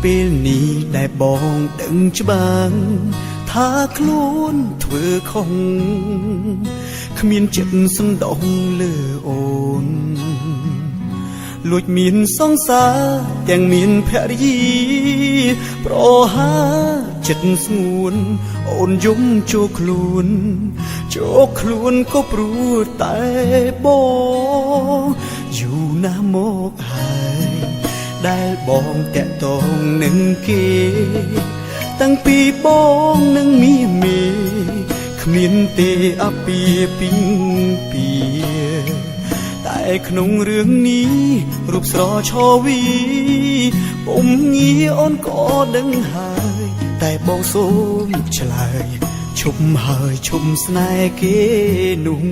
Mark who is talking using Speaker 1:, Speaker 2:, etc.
Speaker 1: ពេលនេះដែលបងដឹងច្បាស់ថាខ្លួនធ្វើខុសគ្មានចិត្តសណ្ដោសលើអូនលួចមានសង្សារទាំងមានភរិយាប្រហាចិត្តស្ងួនអូនយំចូលខ្លួនក៏ព្រោះតែបងយូរណាស់មកហើយដែលបងតាក់ទងនឹងគេតាំងពីបងនឹងមីគ្មានទេអពាពីងពីតែក្នុងរឿងនេះរូបស្រឆវីពុំងាអូនក៏ដឹងហើយតែបងសូមឆ្លើយឈប់ហើយឈប់ស្នេហ៍គេនោះ